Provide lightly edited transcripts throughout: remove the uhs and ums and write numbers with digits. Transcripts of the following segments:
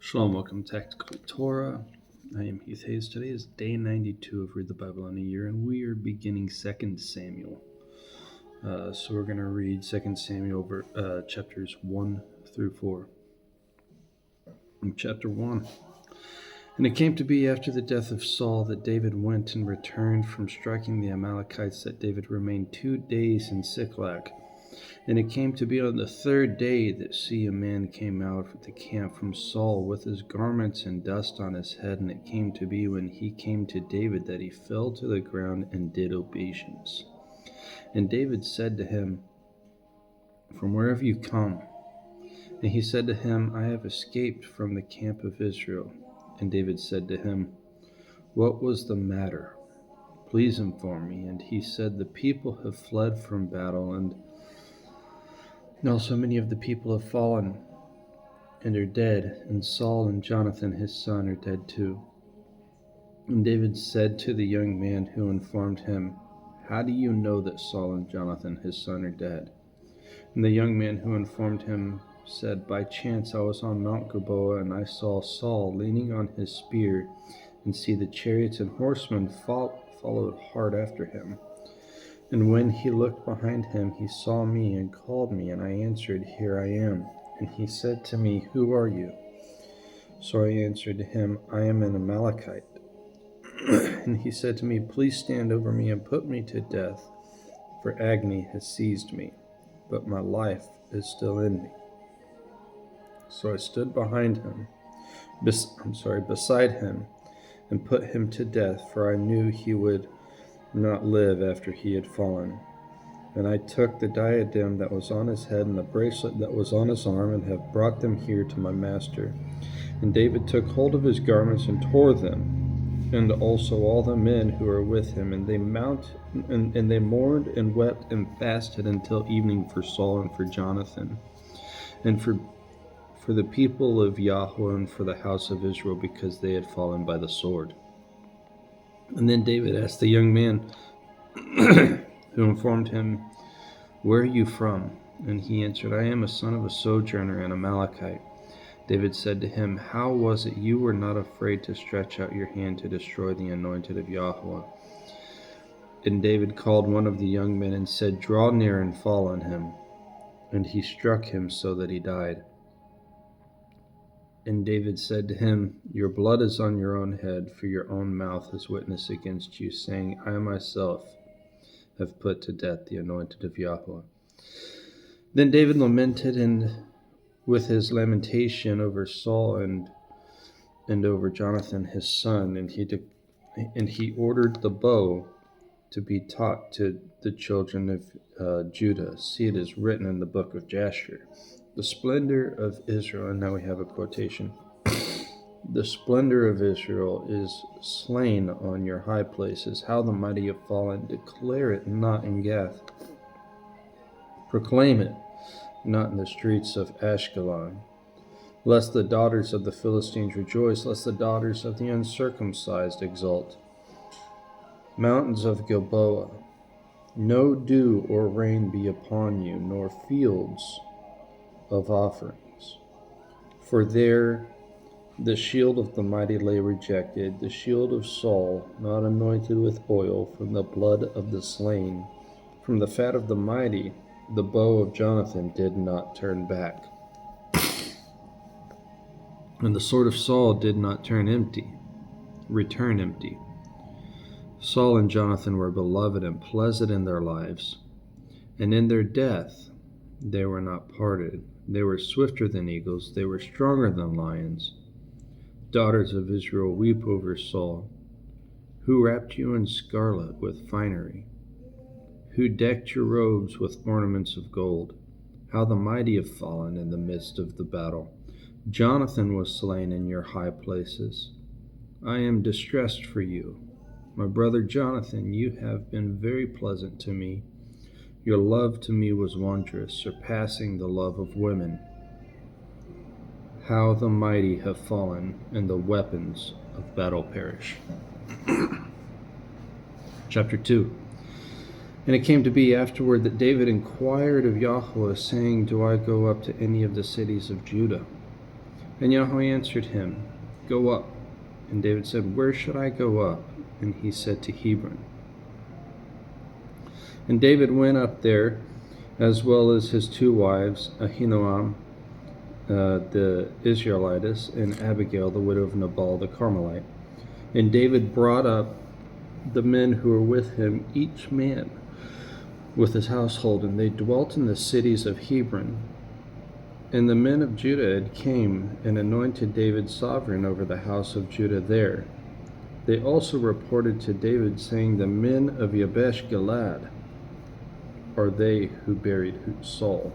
Shalom, welcome to Tactical Torah. I am Heath Hayes. Today is day 92 of Read the Bible in a Year, and we are beginning 2 Samuel. So we're going to read 2 Samuel chapters 1 through 4. In chapter 1. And it came to be after the death of Saul that David went and returned from striking the Amalekites that David remained 2 days in Ziklag. And it came to be on the third day that a man came out of the camp from Saul with his garments and dust on his head. And it came to be when he came to David that he fell to the ground and did obeisance. And David said to him, "From where have you come?" And he said to him, "I have escaped from the camp of Israel." And David said to him, "What was the matter? Please inform me." And he said, "The people have fled from battle, and also many of the people have fallen and are dead, and Saul and Jonathan his son are dead too." And David said to the young man who informed him, "How do you know that Saul and Jonathan his son are dead?" And the young man who informed him said, "By chance I was on Mount Gilboa, and I saw Saul leaning on his spear, and see the chariots and horsemen followed hard after him. And when he looked behind him, he saw me and called me, and I answered, 'Here I am.' And he said to me, 'Who are you?' So I answered him, 'I am an Amalekite.' And he said to me, 'Please stand over me and put me to death, for agony has seized me, but my life is still in me.' So I stood beside him, and put him to death, for I knew he would not live after he had fallen. And I took the diadem that was on his head and the bracelet that was on his arm, and have brought them here to my master." And David took hold of his garments and tore them, and also all the men who were with him, and they mourned and wept and fasted until evening for Saul and for Jonathan, and for the people of Yahweh and for the house of Israel, because they had fallen by the sword. And then David asked the young man who informed him, "Where are you from?" And he answered, "I am a son of a sojourner, an Amalekite." David said to him, "How was it you were not afraid to stretch out your hand to destroy the anointed of Yahweh?" And David called one of the young men and said, "Draw near and fall on him." And he struck him so that he died. And David said to him, "Your blood is on your own head, for your own mouth has witnessed against you, saying, 'I myself have put to death the anointed of Yahweh.'" Then David lamented with his lamentation over Saul and over Jonathan his son, and he ordered the bow to be taught to the children of Judah. See, it is written in the book of Jasher, "The splendor of Israel," and now we have a quotation, "the splendor of Israel is slain on your high places. How the mighty have fallen. Declare it not in Gath. Proclaim it not in the streets of Ashkelon. Lest the daughters of the Philistines rejoice, lest the daughters of the uncircumcised exult. Mountains of Gilboa, no dew or rain be upon you, nor fields of offerings. For there the shield of the mighty lay rejected, the shield of Saul not anointed with oil, from the blood of the slain, from the fat of the mighty, the bow of Jonathan did not turn back. And the sword of Saul did not return empty. Saul and Jonathan were beloved and pleasant in their lives, and in their death they were not parted. They were swifter than eagles, they were stronger than lions. Daughters of Israel, weep over Saul. Who wrapped you in scarlet with finery? Who decked your robes with ornaments of gold? How the mighty have fallen in the midst of the battle. Jonathan was slain in your high places. I am distressed for you. My brother Jonathan, you have been very pleasant to me. Your love to me was wondrous, surpassing the love of women. How the mighty have fallen, and the weapons of battle perish." Chapter 2. And it came to be afterward that David inquired of Yahweh, saying, "Do I go up to any of the cities of Judah?" And Yahweh answered him, Go up. And David said, Where should I go up? And he said, To Hebron. And David went up there, as well as his two wives, Ahinoam the Israelitess, and Abigail, the widow of Nabal the Carmelite. And David brought up the men who were with him, each man with his household, and they dwelt in the cities of Hebron. And the men of Judah came and anointed David sovereign over the house of Judah there. They also reported to David, saying, The men of Yabesh Gilead are they who buried Saul.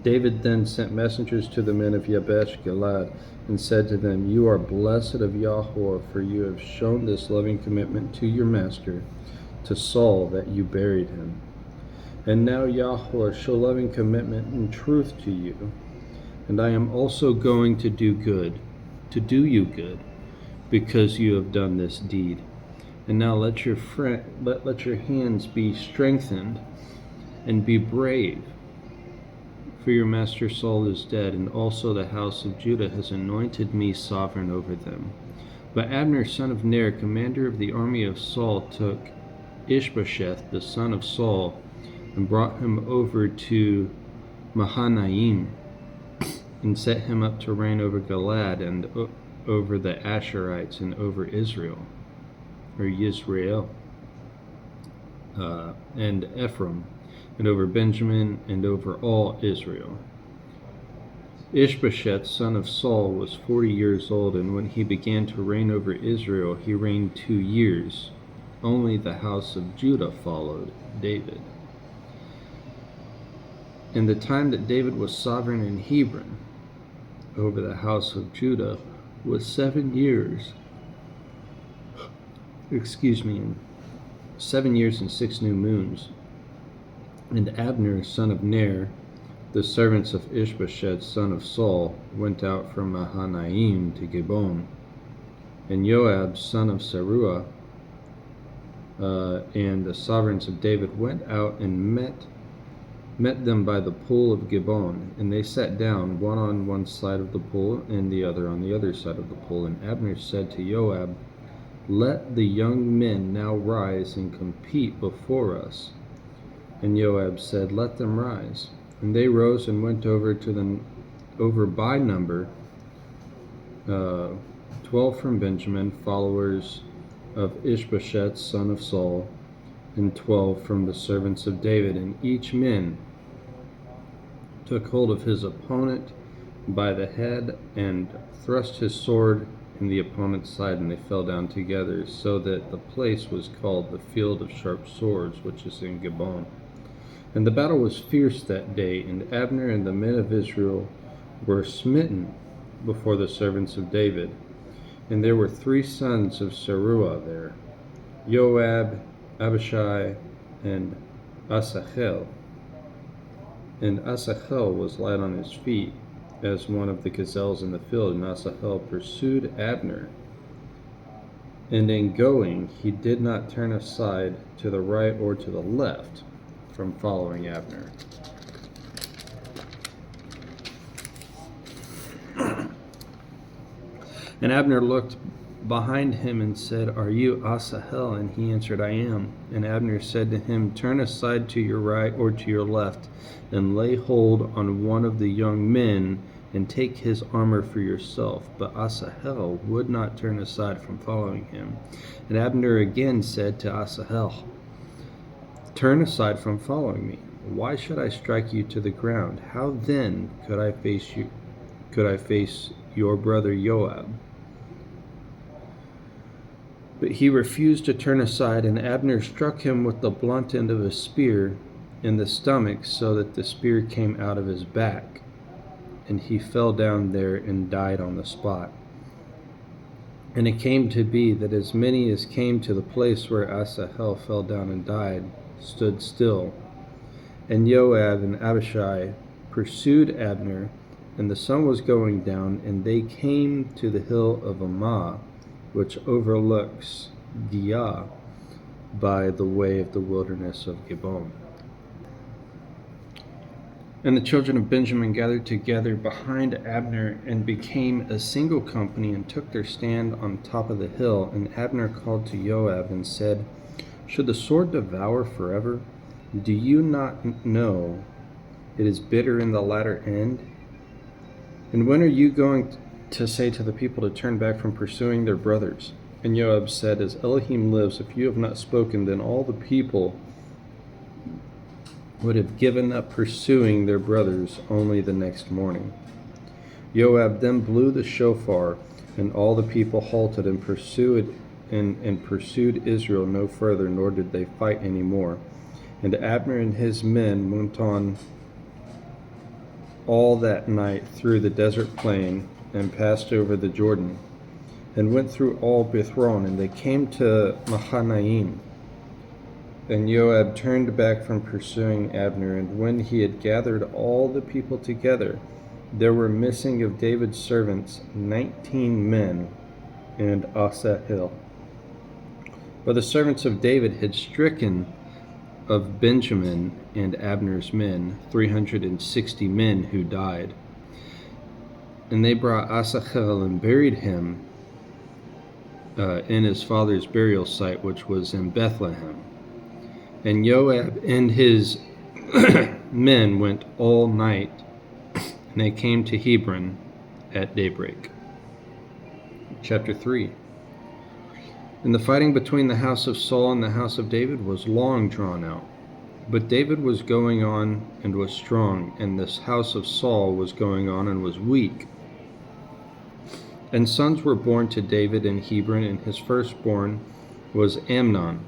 David then sent messengers to the men of Yabesh Gilead and said to them, You are blessed of Yahweh, for you have shown this loving commitment to your master, to Saul, that you buried him. And now Yahweh show loving commitment and truth to you, and I am also going to do you good, because you have done this deed. And now let your hands be strengthened and be brave, for your master Saul is dead, and also the house of Judah has anointed me sovereign over them. But Abner, son of Ner, commander of the army of Saul, took Ishbosheth, the son of Saul, and brought him over to Mahanaim, and set him up to reign over Gilead, and over the Asherites, and over Israel, or Yisrael, and Ephraim, and over Benjamin, and over all Israel. Ishbosheth, son of Saul, was 40 years old, and when he began to reign over Israel, he reigned 2 years. Only the house of Judah followed David. In the time that David was sovereign in Hebron over the house of Judah was 7 years. 7 years and 6 new moons. And Abner, son of Ner, the servants of Ishbosheth, son of Saul, went out from Mahanaim to Gibeon. And Joab, son of Zeruiah, and the sovereigns of David went out and met them by the pool of Gibeon, and they sat down, one on one side of the pool, and the other on the other side of the pool. And Abner said to Joab, Let the young men now rise and compete before us. And Joab said, Let them rise. And they rose and went over by number, 12 from Benjamin, followers of Ishbosheth, son of Saul, and 12 from the servants of David. And each man took hold of his opponent by the head and thrust his sword in the opponent's side, and they fell down together, so that the place was called the Field of Sharp Swords, which is in Gibeon. And the battle was fierce that day, and Abner and the men of Israel were smitten before the servants of David. And there were 3 sons of Zeruiah there, Joab, Abishai, and Asahel. And Asahel was light on his feet, as one of the gazelles in the field. And Asahel pursued Abner. And in going, he did not turn aside to the right or to the left from following Abner. And Abner looked behind him and said, Are you Asahel? And he answered, I am. And Abner said to him, Turn aside to your right or to your left, and lay hold on one of the young men, and take his armor for yourself. But Asahel would not turn aside from following him. And Abner again said to Asahel, Turn aside from following me. Why should I strike you to the ground? How then could I face your brother Joab? But he refused to turn aside, and Abner struck him with the blunt end of a spear in the stomach, so that the spear came out of his back, and he fell down there and died on the spot. And it came to be that as many as came to the place where Asahel fell down and died stood still. And Joab and Abishai pursued Abner, and the sun was going down, and they came to the hill of Ammah, which overlooks Giah, by the way of the wilderness of Gibeon. And the children of Benjamin gathered together behind Abner and became a single company and took their stand on top of the hill. And Abner called to Joab and said, "Should the sword devour forever? Do you not know it is bitter in the latter end? And when are you going to say to the people to turn back from pursuing their brothers?" And Joab said, "As Elohim lives, if you have not spoken, then all the people would have given up pursuing their brothers only the next morning." Joab then blew the shofar, and all the people halted and pursued Israel no further, nor did they fight any more. And Abner and his men went on all that night through the desert plain, and passed over the Jordan, and went through all Bithron, and they came to Mahanaim. And Joab turned back from pursuing Abner, and when he had gathered all the people together, there were missing of David's servants 19 men in Asahel. But the servants of David had stricken of Benjamin and Abner's men 360 men who died. And they brought Asahel and buried him in his father's burial site, which was in Bethlehem. And Joab and his men went all night, and they came to Hebron at daybreak. Chapter 3. And the fighting between the house of Saul and the house of David was long drawn out. But David was going on and was strong, and this house of Saul was going on and was weak. And sons were born to David in Hebron, and his firstborn was Amnon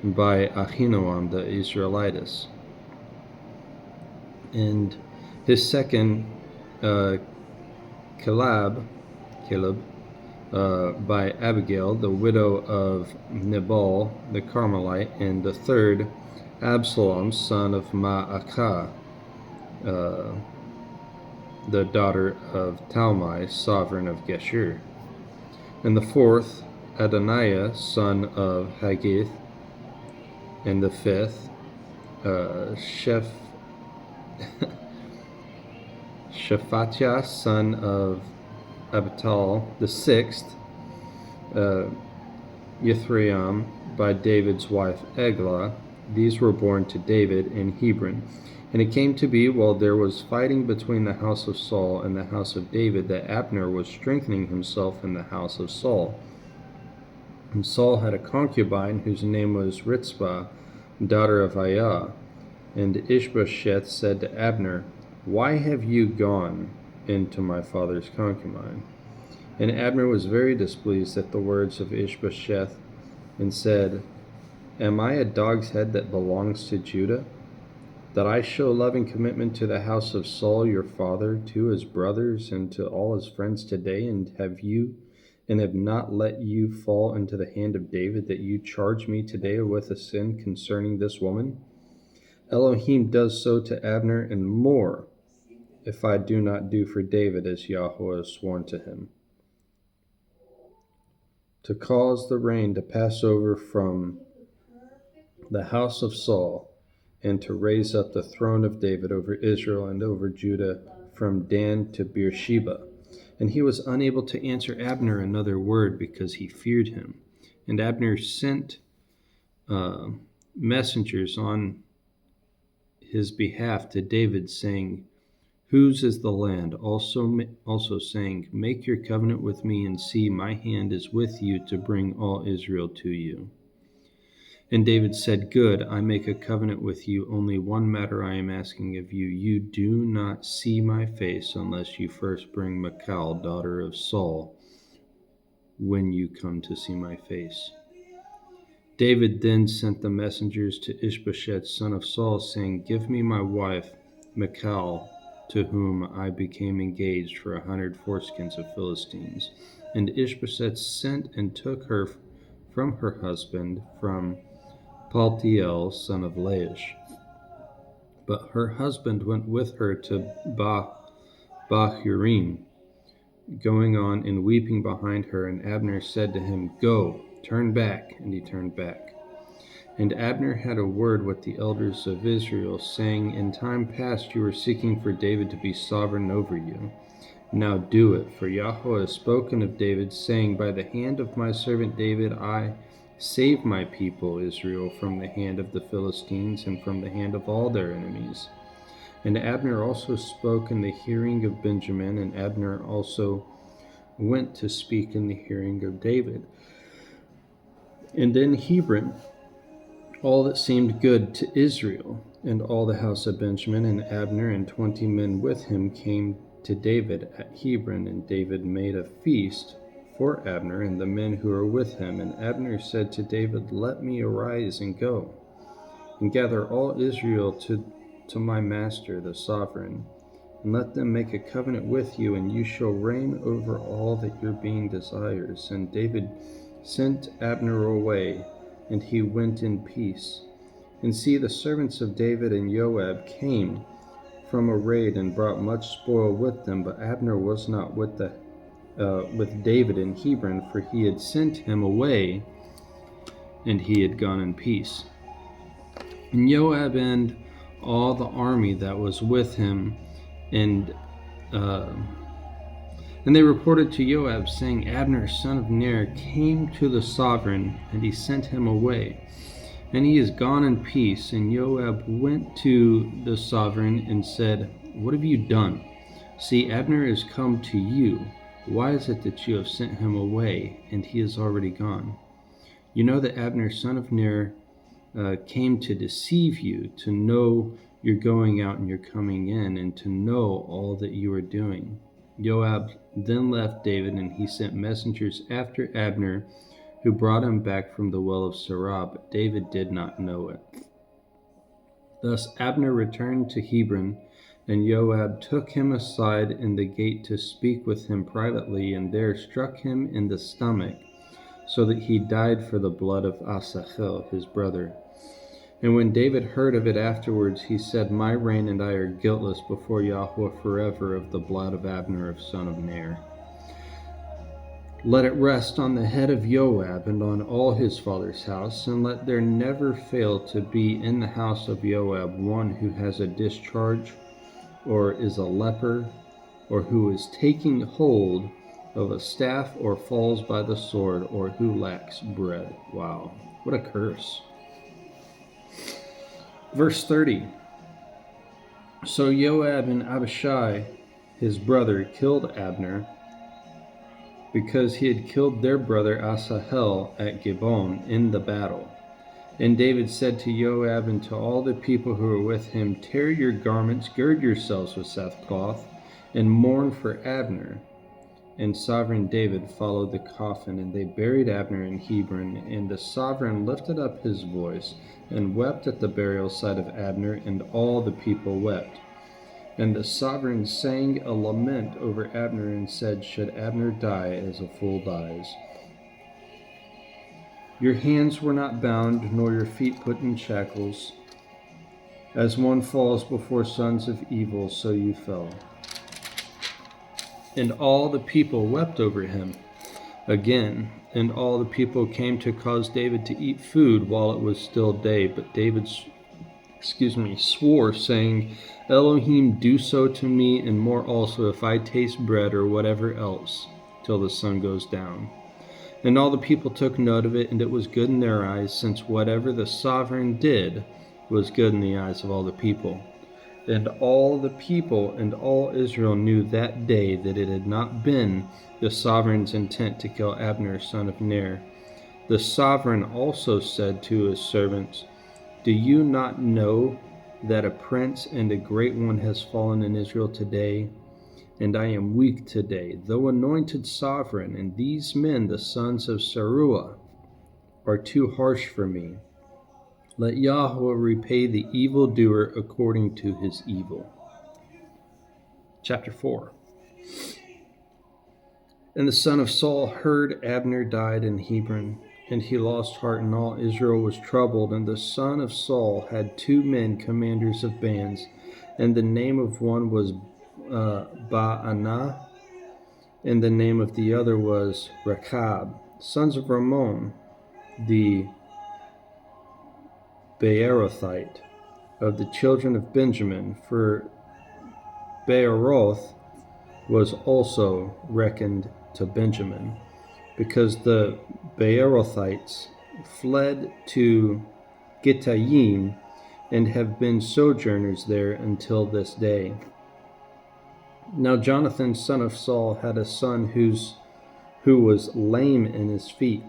by Ahinoam the Israelitess, and his second Caleb by Abigail the widow of Nabal the Carmelite, and the third Absalom son of Maacah, the daughter of Talmai sovereign of Geshur, and the fourth Adoniah son of Haggith, and the fifth, Shephatiah, son of Abital, the sixth, Yithream, by David's wife Eglah. These were born to David in Hebron. And it came to be, while there was fighting between the house of Saul and the house of David, that Abner was strengthening himself in the house of Saul. And Saul had a concubine whose name was Ritzpah, daughter of Aiah. And Ishbosheth said to Abner, "Why have you gone into my father's concubine?" And Abner was very displeased at the words of Ishbosheth, and said, "Am I a dog's head that belongs to Judah, that I show loving commitment to the house of Saul your father, to his brothers, and to all his friends today, and have not let you fall into the hand of David, that you charge me today with a sin concerning this woman? Elohim does so to Abner, and more, if I do not do for David as Yahweh has sworn to him, to cause the rain to pass over from the house of Saul, and to raise up the throne of David over Israel and over Judah from Dan to Beersheba." And he was unable to answer Abner another word, because he feared him. And Abner sent messengers on his behalf to David, saying, "Whose is the land?" Also saying, "Make your covenant with me, and see, my hand is with you to bring all Israel to you." And David said, "Good, I make a covenant with you. Only one matter I am asking of you. You do not see my face unless you first bring Michal, daughter of Saul, when you come to see my face." David then sent the messengers to Ishbosheth, son of Saul, saying, "Give me my wife Michal, to whom I became engaged for 100 foreskins of Philistines." And Ishbosheth sent and took her from her husband, from Paltiel, son of Laish. But her husband went with her to Bahurim, going on and weeping behind her. And Abner said to him, "Go, turn back." And he turned back. And Abner had a word with the elders of Israel, saying, In time past you were seeking for David to be sovereign over you. Now do it, for Yahweh has spoken of David, saying, By the hand of my servant David I save my people Israel from the hand of the Philistines and from the hand of all their enemies. And Abner also spoke in the hearing of Benjamin, and Abner also went to speak in the hearing of David. And in Hebron, all that seemed good to Israel, and all the house of Benjamin, and Abner and 20 men with him came to David at Hebron, and David made a feast for Abner and the men who were with him. And Abner said to David, Let me arise and go, and gather all Israel to my master the sovereign, and let them make a covenant with you, and you shall reign over all that your being desires. And David sent Abner away, and he went in peace. And see, the servants of David and Joab came from a raid and brought much spoil with them, but Abner was not with David in Hebron, for he had sent him away, and he had gone in peace. And Joab and all the army that was with him, and they reported to Joab, saying, Abner, son of Ner, came to the sovereign, and he sent him away, and he is gone in peace. And Joab went to the sovereign and said, What have you done? See, Abner is come to you. Why is it that you have sent him away, and he is already gone? You know that Abner, son of Ner, came to deceive you, to know you're going out and you're coming in, and to know all that you are doing. Joab then left David, and he sent messengers after Abner, who brought him back from the well of Sirah, but David did not know it. Thus Abner returned to Hebron, and Joab took him aside in the gate to speak with him privately, and there struck him in the stomach, so that he died for the blood of Asahel, his brother. And when David heard of it afterwards, he said, My reign and I are guiltless before Yahweh forever of the blood of Abner, son of Ner. Let it rest on the head of Joab and on all his father's house, and let there never fail to be in the house of Joab one who has a discharge, or is a leper, or who is taking hold of a staff, or falls by the sword, or who lacks bread. Wow, what a curse. Verse 30. So Joab and Abishai, his brother, killed Abner, because he had killed their brother Asahel at Gibeon in the battle. And David said to Joab and to all the people who were with him, Tear your garments, gird yourselves with sackcloth, and mourn for Abner. And sovereign David followed the coffin, and they buried Abner in Hebron. And the sovereign lifted up his voice, and wept at the burial side of Abner, and all the people wept. And the sovereign sang a lament over Abner, and said, Should Abner die as a fool dies? Your hands were not bound, nor your feet put in shackles. As one falls before sons of evil, so you fell. And all the people wept over him again. And all the people came to cause David to eat food while it was still day. But David swore, saying, Elohim, do so to me, and more also, if I taste bread or whatever else, till the sun goes down. And all the people took note of it, and it was good in their eyes, since whatever the sovereign did was good in the eyes of all the people. And all the people and all Israel knew that day that it had not been the sovereign's intent to kill Abner, son of Ner. The sovereign also said to his servants, Do you not know that a prince and a great one has fallen in Israel today? And I am weak today, though anointed sovereign, and these men, the sons of Zeruiah, are too harsh for me. Let Yahweh repay the evildoer according to his evil. Chapter 4. And the son of Saul heard Abner died in Hebron, and he lost heart, and all Israel was troubled. And the son of Saul had 2 men commanders of bands, and the name of one was Baanah, and the name of the other was Rechab, sons of Ramon the Beerothite of the children of Benjamin, for Beeroth was also reckoned to Benjamin, because the Beerothites fled to Gittayim and have been sojourners there until this day. Now Jonathan, son of Saul, had a son who was lame in his feet.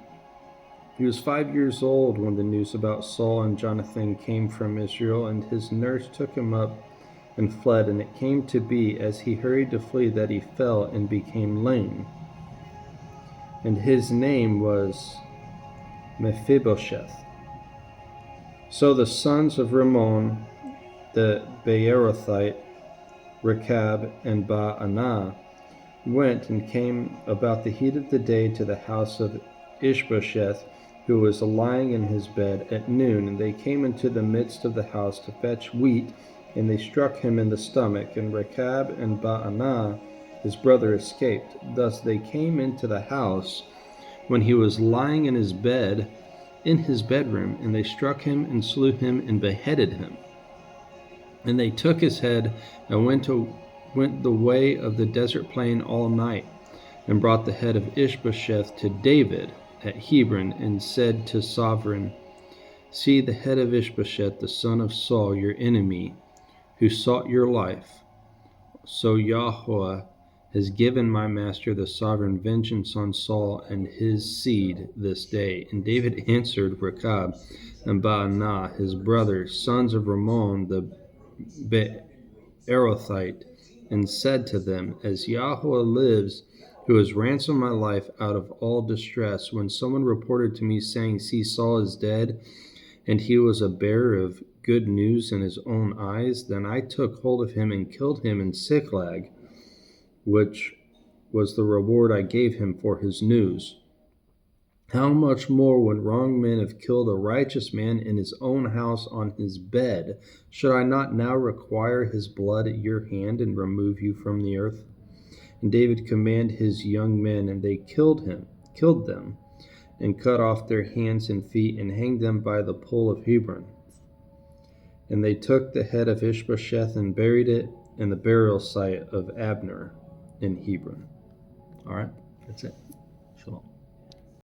He was 5 years old when the news about Saul and Jonathan came from Israel, and his nurse took him up and fled. And it came to be, as he hurried to flee, that he fell and became lame. And his name was Mephibosheth. So the sons of Rimmon the Beerothite, Rechab and Baanah, went and came about the heat of the day to the house of Ishbosheth, who was lying in his bed at noon. And they came into the midst of the house to fetch wheat, and they struck him in the stomach. And Rechab and Baanah, his brother, escaped. Thus they came into the house when he was lying in his bed, in his bedroom, and they struck him and slew him and beheaded him. And they took his head and went the way of the desert plain all night, and brought the head of Ishbosheth to David at Hebron, and said to sovereign, See the head of Ishbosheth, the son of Saul, your enemy, who sought your life. So Yahweh has given my master the sovereign vengeance on Saul and his seed this day. And David answered Rechab and Baanah, his brothers, sons of Rimmon the Beerothite, and said to them, As Yahweh lives, who has ransomed my life out of all distress, when someone reported to me, saying, See, Saul is dead, and he was a bearer of good news in his own eyes, then I took hold of him and killed him in Siklag, which was the reward I gave him for his news. How much more, when wrong men have killed a righteous man in his own house on his bed, should I not now require his blood at your hand and remove you from the earth? And David commanded his young men, and they killed them, and cut off their hands and feet, and hanged them by the pole of Hebron. And they took the head of Ishbosheth and buried it in the burial site of Abner in Hebron. All right, that's it.